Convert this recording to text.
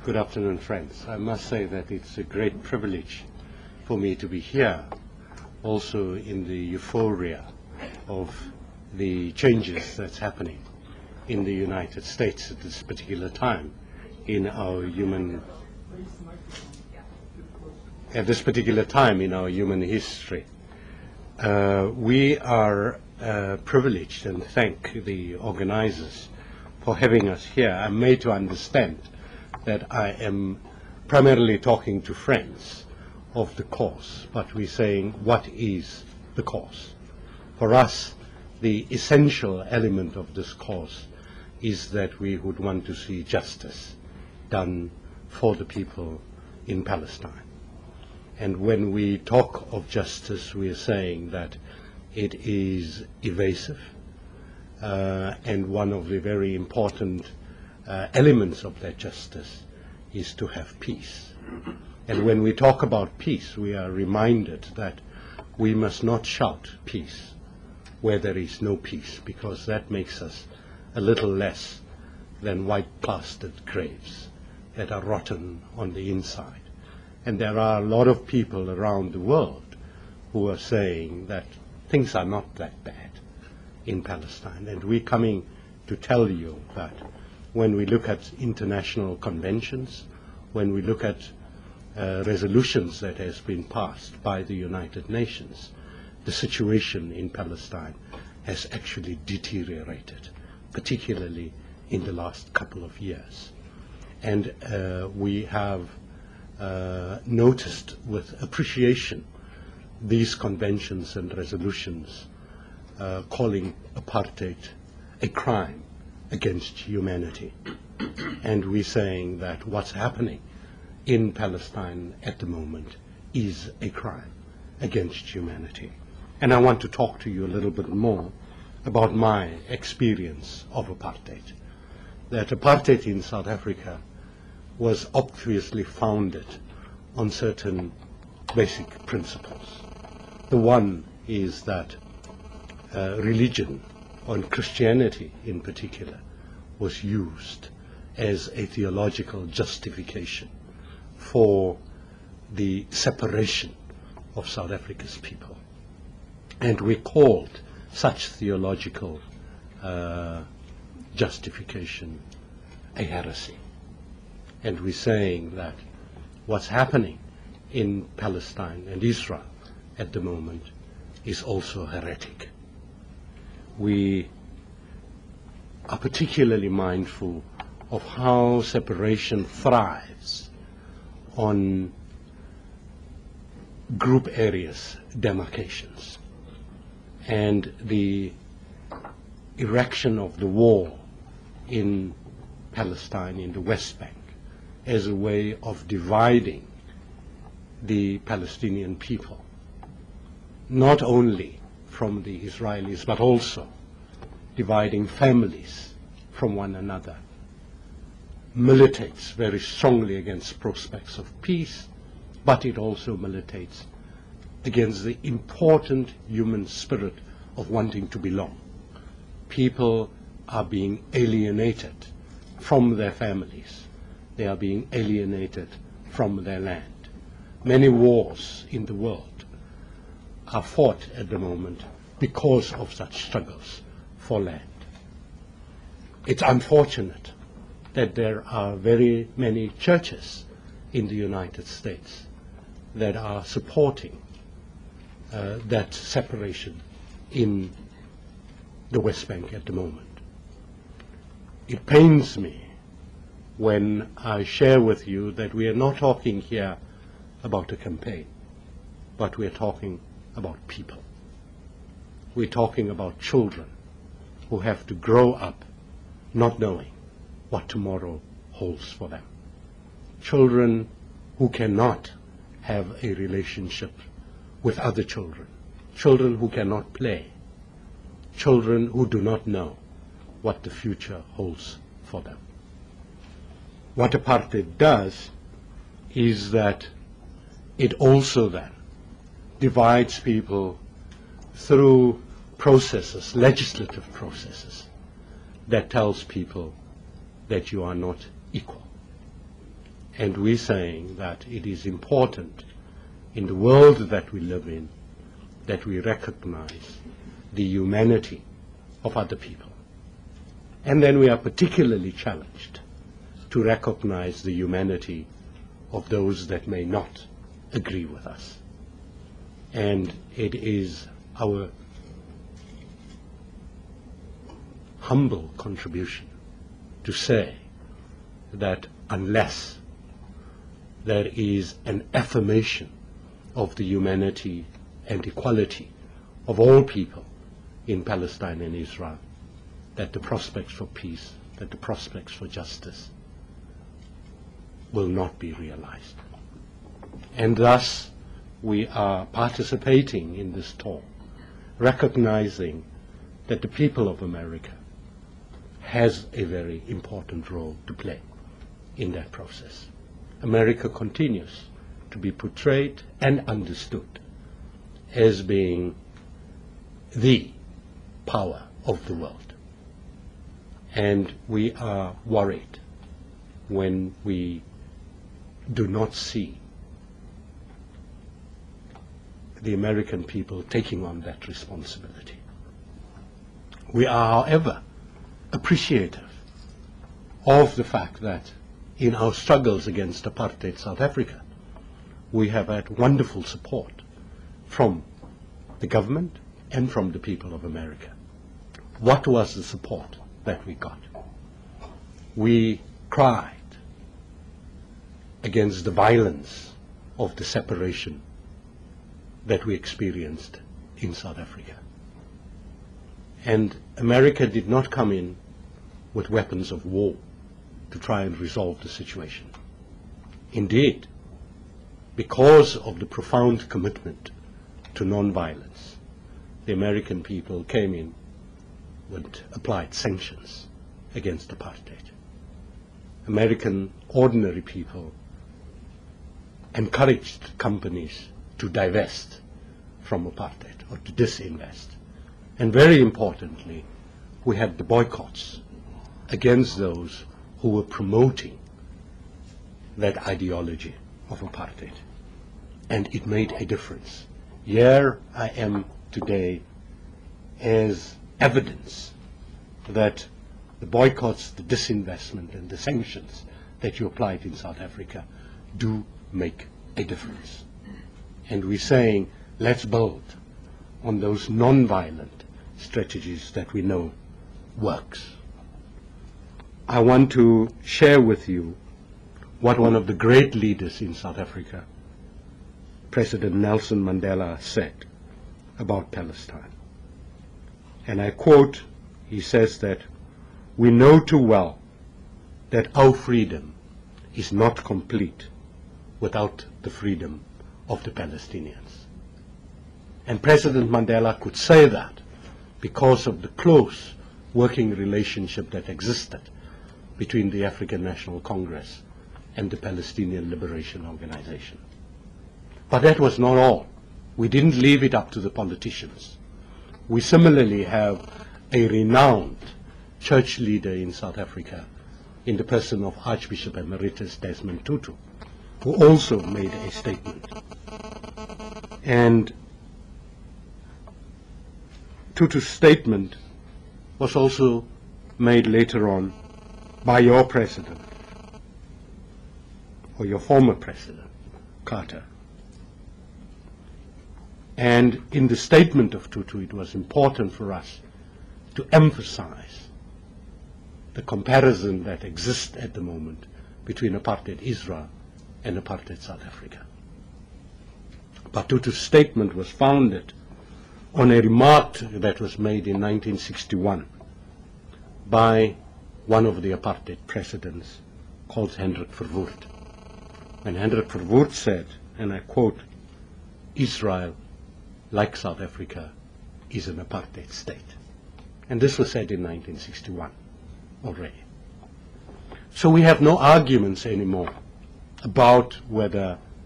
Good afternoon, friends. I must say that it's a great privilege for me to be here, also in the euphoria of the changes that's happening in the United States at this particular time in our human history. We are privileged and thank the organizers for having us here. I'm made to understand that I am primarily talking to friends of the cause, but we're saying, what is the cause? For us, the essential element of this cause is that we would want to see justice done for the people in Palestine. And when we talk of justice, we are saying that it is evasive, and one of the very important elements of that justice is to have peace. And when we talk about peace, we are reminded that we must not shout peace where there is no peace, because that makes us a little less than white plastered graves that are rotten on the inside. And there are a lot of people around the world who are saying that things are not that bad in Palestine. And we're coming to tell you that when we look at international conventions, when we look at resolutions that has been passed by the United Nations, the situation in Palestine has actually deteriorated, particularly in the last couple of years. And we have noticed with appreciation these conventions and resolutions calling apartheid a crime against humanity. And we're saying that what's happening in Palestine at the moment is a crime against humanity. And I want to talk to you a little bit more about my experience of apartheid. That apartheid in South Africa was obviously founded on certain basic principles. The one is that religion, and Christianity in particular, was used as a theological justification for the separation of South Africa's people. And we called such theological justification a heresy. And we're saying that what's happening in Palestine and Israel at the moment is also heretic. We are particularly mindful of how separation thrives on group areas, demarcations, and the erection of the wall in Palestine, in the West Bank, as a way of dividing the Palestinian people, not only from the Israelis, but also dividing families from one another, militates very strongly against prospects of peace, but it also militates against the important human spirit of wanting to belong. People are being alienated from their families. They are being alienated from their land. Many wars in the world are fought at the moment because of such struggles for land. It's unfortunate that there are very many churches in the United States that are supporting that separation in the West Bank at the moment. It pains me when I share with you that we are not talking here about a campaign, but we are talking about people. We're talking about children who have to grow up not knowing what tomorrow holds for them. Children who cannot have a relationship with other children. Children who cannot play. Children who do not know what the future holds for them. What apartheid does is that it also then divides people through processes, legislative processes, that tells people that you are not equal. And we're saying that it is important in the world that we live in that we recognize the humanity of other people. And then we are particularly challenged to recognize the humanity of those that may not agree with us. And it is our humble contribution to say that unless there is an affirmation of the humanity and equality of all people in Palestine and Israel, that the prospects for peace, that the prospects for justice will not be realized. And thus we are participating in this talk, recognizing that the people of America has a very important role to play in that process. America continues to be portrayed and understood as being the power of the world. And we are worried when we do not see the American people taking on that responsibility. We are, however, appreciative of the fact that in our struggles against apartheid South Africa, we have had wonderful support from the government and from the people of America. What was the support that we got? We cried against the violence of the separation that we experienced in South Africa. And America did not come in with weapons of war to try and resolve the situation. Indeed, because of the profound commitment to nonviolence, the American people came in with applied sanctions against apartheid. American ordinary people encouraged companies to divest from apartheid or to disinvest. And very importantly, we had the boycotts against those who were promoting that ideology of apartheid. And it made a difference. Here I am today as evidence that the boycotts, the disinvestment, and the sanctions that you applied in South Africa do make a difference. And we're saying, let's build on those non-violent strategies that we know works. I want to share with you what one of the great leaders in South Africa, President Nelson Mandela, said about Palestine. And I quote, he says that, "We know too well that our freedom is not complete without the freedom of the Palestinians." And President Mandela could say that because of the close working relationship that existed between the African National Congress and the Palestinian Liberation Organization. But that was not all. We didn't leave it up to the politicians. We similarly have a renowned church leader in South Africa in the person of Archbishop Emeritus Desmond Tutu, who also made a statement. And Tutu's statement was also made later on by your president, or your former president, Carter. And in the statement of Tutu, it was important for us to emphasize the comparison that exists at the moment between apartheid Israel and apartheid South Africa. But Tutu's statement was founded on a remark that was made in 1961 by one of the apartheid presidents called Hendrik Verwoerd. And Hendrik Verwoerd said, and I quote, "Israel, like South Africa, is an apartheid state." And this was said in 1961 already. So we have no arguments anymore about whether